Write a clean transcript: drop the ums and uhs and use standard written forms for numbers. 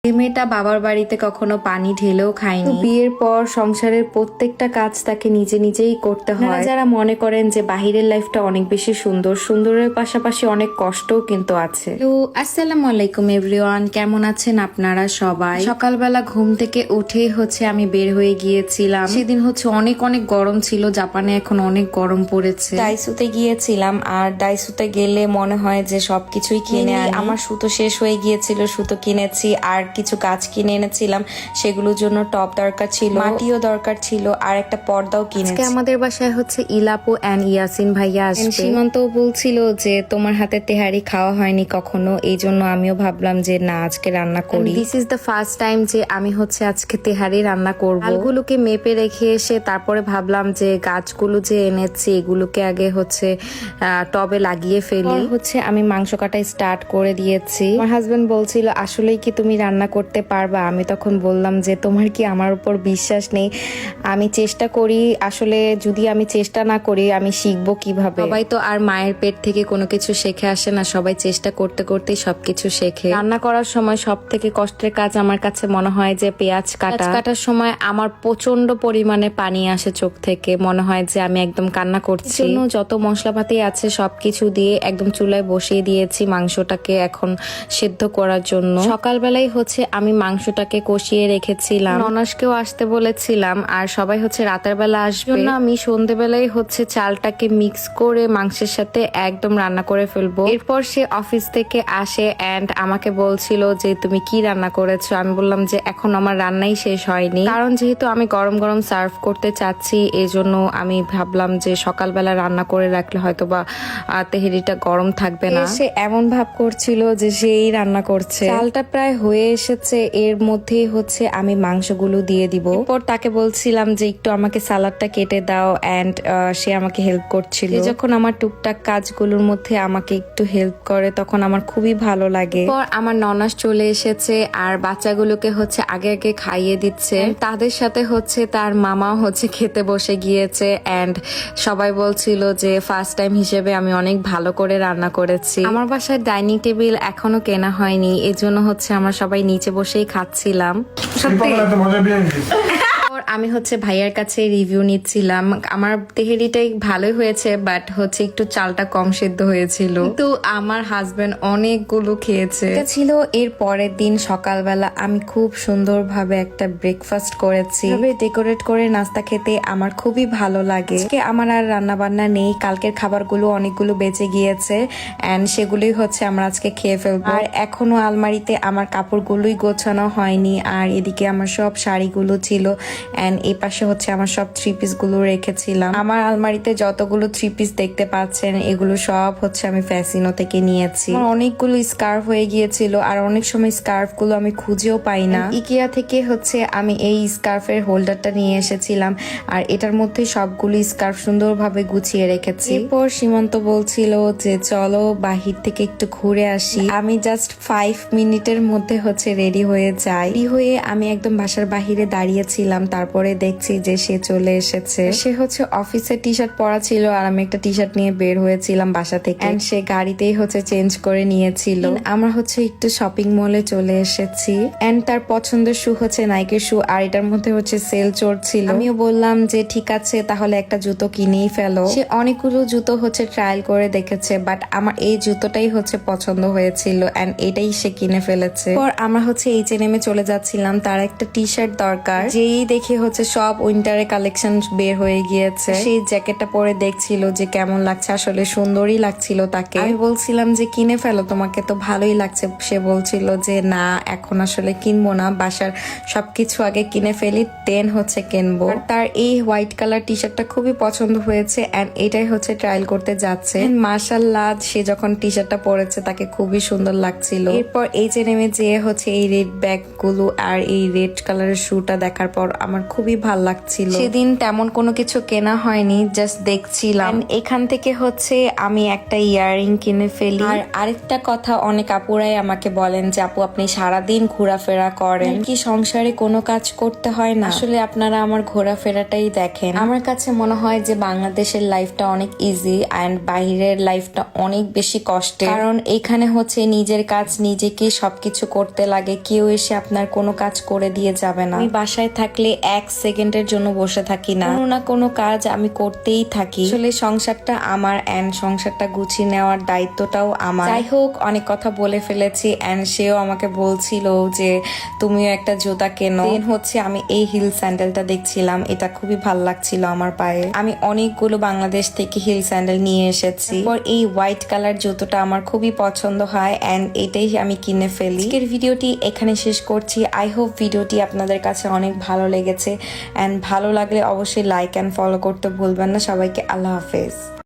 এই মেয়েটা বাবার বাড়িতে কখনো পানি ঢেলেও খায়নি। বিয়ের পর সংসারের প্রত্যেকটা কাজ তাকে নিজে নিজেই করতে হয়। যারা মনে করেন যে বাহিরের লাইফটা অনেক বেশি সুন্দর, সুন্দরের পাশাপাশি অনেক কষ্টও কিন্তু আছে। তো আসসালামু আলাইকুম এভরিওয়ান, কেমন আছেন আপনারা সবাই? সকালবেলা ঘুম থেকে উঠেই আমি বের হয়ে গিয়েছিলাম। সেদিন অনেক অনেক গরম ছিল, জাপানে এখন অনেক গরম পড়েছে। ডাইসুতে গিয়েছিলাম, আর ডাইসুতে গেলে মনে হয় যে সবকিছুই কিনে আনি। আমার সুতো শেষ হয়ে গিয়েছিল, সুতো কিনেছি, আর কিছু গাছ কিনে এনেছিলাম, সেগুলোর জন্য টব দরকার ছিল, মাটিও দরকার ছিল, আর একটা পর্দাও কিনেছি। আমাদের বাসায় ইলাপু এন্ড ইয়াসিন ভাইয়া আসবে। সীমান্ত বলছিল যে তোমার হাতে তেহারি খাওয়া হয়নি কখনো, এই জন্য আমিও ভাবলাম যে না, আজকে রান্না করি। This is the first time যে আমি আজকে তেহারি রান্না করব। ডালগুলোকে মেপে রেখে এসে তারপরে ভাবলাম যে গাছগুলো যে এনেছি এগুলোকে আগে টবে লাগিয়ে ফেলি। আমি মাংস কাটা স্টার্ট করে দিয়েছি। আমার হাজবেন্ড বলছিল আসলেই কি তুমি রান্না করতে পারবা? আমি তখন বললাম যে তোমার কি আমার উপর বিশ্বাস নেই? আমি চেষ্টা করি, আসলে যদি আমি চেষ্টা না করি আমি শিখবো কিভাবে? সবাই তো আর মায়ের পেট থেকে কোনো কিছু শিখে আসে না, সবাই চেষ্টা করতে করতেই সবকিছু শেখে। রান্না করার সময় সব থেকে কষ্টের কাজ আমার কাছে মনে হয় যে পেঁয়াজ কাটার সময় আমার প্রচন্ড পরিমাণে পানি আসে চোখ থেকে, মনে হয় যে আমি একদম কান্না করছি। যত মশলাপাতি আছে সবকিছু দিয়ে একদম চুলায় বসিয়ে দিয়েছি মাংসটাকে এখন সেদ্ধ করার জন্য। সকালবেলায় আমি মাংসটাকে কষিয়ে রেখেছিলাম, ননাসকেও আসতে বলেছিলাম, আর সবাই রাতের বেলা আসবে না, আমি সন্ধ্যেবেলায় চালটাকে মিক্স করে মাংসের সাথে একদম রান্না করে ফেলবো। এরপর সে অফিস থেকে আসে এন্ড আমাকে বলছিল যে তুমি কি রান্না করেছো? আমি বললাম যে এখন আমার রান্নাই শেষ হয়নি, কারণ যেহেতু আমি গরম গরম সার্ভ করতে চাচ্ছি, এই জন্য আমি ভাবলাম যে সকালবেলা রান্না করে রাখলে হয়তো বা তেহেরিটা গরম থাকবে না। সে এমন ভাব করছিল যে সেই রান্না করছে। চালটা প্রায় হয়ে এসেছে, এর মধ্যেই আমি মাংসগুলো দিয়ে দিব। এরপর তাকে বলছিলাম যে একটু আমাকে সালাডটা কেটে দাও, এন্ড সে আমাকে হেল্প করছিল। যখন আমার টুকটাক কাজগুলোর মধ্যে আমাকে একটু হেল্প করে তখন আমার খুবই ভালো লাগে। এরপর আমার ননাস চলে এসেছে আর বাচ্চাগুলোকে আগে আগে খাইয়ে দিচ্ছে। তাদের সাথে তার মামাও খেতে বসে গিয়েছে, এন্ড সবাই বলছিল যে ফার্স্ট টাইম হিসেবে আমি অনেক ভালো করে রান্না করেছি। আমার বাসায় ডাইনিং টেবিল এখনো কেনা হয়নি, এজন্য আমরা সবাই নিচে বসেই খাচ্ছিলাম। আমি ভাইয়ার কাছে রিভিউ নিচ্ছিলাম। আমার তেহেরিটাই ভালোই হয়েছে, বাট একটু চালটা কম সেদ্ধ হয়েছিল, কিন্তু আমার হাজবেন্ড অনেকগুলো খেয়েছে। এটা ছিল এর পরের দিন সকালবেলা। আমি খুব সুন্দরভাবে একটা ব্রেকফাস্ট করেছি। ডেকোরেট করে নাস্তা খেতে আমার খুবই ভালো লাগে। আজকে আমার আর রান্না বান্না নেই, কালকের খাবারগুলো অনেকগুলো বেঁচে গিয়েছে, এন্ড সেগুলোই আমরা আজকে খেয়ে ফেলবো। আর এখনো আলমারিতে আমার কাপড়গুলোই গোছানো হয়নি, আর এদিকে আমার সব শাড়িগুলো ছিল, এন্ড এই পাশে আমার সব থ্রি পিস গুলো রেখেছিলাম। আমার আলমারিতে যতগুলো থ্রি পিস দেখতে পাচ্ছেন এগুলো সব আমি ফ্যাসিনো থেকে নিয়েছি। আমার অনেকগুলো স্কার্ফ হয়ে গিয়েছিল, আর অনেক সময় স্কার্ফ গুলো আমি খুঁজেও পাই না। ইকিয়া থেকে আমি এই স্কার্ফের হোল্ডারটা নিয়ে এসেছিলাম, আর এটার মধ্যে সবগুলো স্কার্ফ সুন্দরভাবে গুছিয়ে রেখেছি। এরপর সীমন্ত বলছিল যে চলো বাহির থেকে একটু ঘুরে আসি। আমি জাস্ট 5 মিনিটের মধ্যে রেডি হয়ে যাই। রেডি হয়ে আমি একদম বাসার বাহিরে দাঁড়িয়েছিলাম, তারপরে দেখছি যে সে চলে এসেছে। সে অফিসের টি শার্ট পরা ছিল, আর আমি একটা টি শার্ট নিয়ে বের হয়েছিলাম বাসা থেকে, এন্ড সে গাড়িতেই চেঞ্জ করে নিয়েছিল। আমরা একটু শপিং মলে চলে এসেছি, এন্ড তার পছন্দের শু নাইকের শু, আর এটার মধ্যে সেল চলছিল। আমিও বললাম যে ঠিক আছে তাহলে একটা জুতো কিনেই ফেলো। সে অনেকগুলো জুতো ট্রায়াল করে দেখেছে, বাট আমার এই জুতোটাই পছন্দ হয়েছিল, এন্ড এটাই সে কিনে ফেলেছে। পর আমরা H&M এ চলে যাচ্ছিলাম, তার একটা টি শার্ট দরকার। যেই দেখে সব উইন্টারের কালেকশন বের হয়ে গিয়েছে। সেই জ্যাকেটটা পরে দেখছিল যে কেমন লাগছে, আসলে সুন্দরই লাগছিল তাকে। আমি বলছিলাম যে কিনে ফেলো, তোমাকে তো ভালোই লাগছে। সে বলছিল যে না, এখন আসলে কিনবো না, বাসার সবকিছু আগে কিনে ফেলি, দেন কিনবো। তার এই হোয়াইট কালার টি শার্টটা খুবই পছন্দ হয়েছে, এন্ড এটাই ট্রায়াল করতে যাচ্ছে। মাশাআল্লাহ, সে যখন টি শার্টটা পরেছে তাকে খুবই সুন্দর লাগছিল। এরপর H&M এ যেয়ে এই রেড ব্যাগ গুলো আর এই রেড কালারের শুটা দেখার পর আমার খুবই ভাল লাগছিল। সেদিন তেমন কোনো কিছু কেনা হয়নি, জাস্ট দেখছিলাম। এখান থেকে হচ্ছে আমি একটা ইয়াররিং কিনে ফেলি। আর আরেকটা কথা, অনেক আপুরাই আমাকে বলেন যে আপু আপনি সারাদিন ঘোরাফেরা করেন, কি সংসারে কোনো কাজ করতে হয় না? আসলে আপনারা আমার ঘোরাফেরাটাই দেখেন। আমার কাছে মনে হয় যে বাংলাদেশের লাইফটা অনেক ইজি অ্যান্ড বাইরের লাইফটা অনেক বেশি কষ্টের, কারণ এখানে হচ্ছে নিজের কাজ নিজেকে সবকিছু করতে লাগে, কেউ এসে আপনার কোনো কাজ করে দিয়ে যাবে না। আমি বাসায় থাকলে 1 সেকেন্ডের জন্য বসে থাকি না, কোনো না কোনো কাজ আমি করতেই থাকি। আসলে সংসারটা আমার অ্যান্ড সংসারটা গুছিয়ে নেওয়ার দায়িত্বটাও আমার। যাই হোক, অনেক কথা বলে ফেলেছি অ্যান্ড সেও আমাকে বলছিল যে তুমিও একটা জুতা কেনো। দেন হচ্ছে আমি এই হিল স্যান্ডেলটা দেখছিলাম, এটা খুবই ভালো লাগছিল আমার পায়ে। আমি অনেকগুলো বাংলাদেশ থেকে হিল স্যান্ডেল নিয়ে এসেছি। এই হোয়াইট কালার জুতোটা আমার খুবই পছন্দ হয় অ্যান্ড এটাই আমি কিনে ফেলি। আজকের ভিডিওটি এখানে শেষ করছি। আই হোপ ভিডিওটি আপনাদের কাছে অনেক ভালো লেগেছে অ্যান্ড ভালো লাগলে অবশ্যই লাইক অ্যান্ড ফলো করতে ভুলবেন না। সবাইকে আল্লাহ হাফেজ।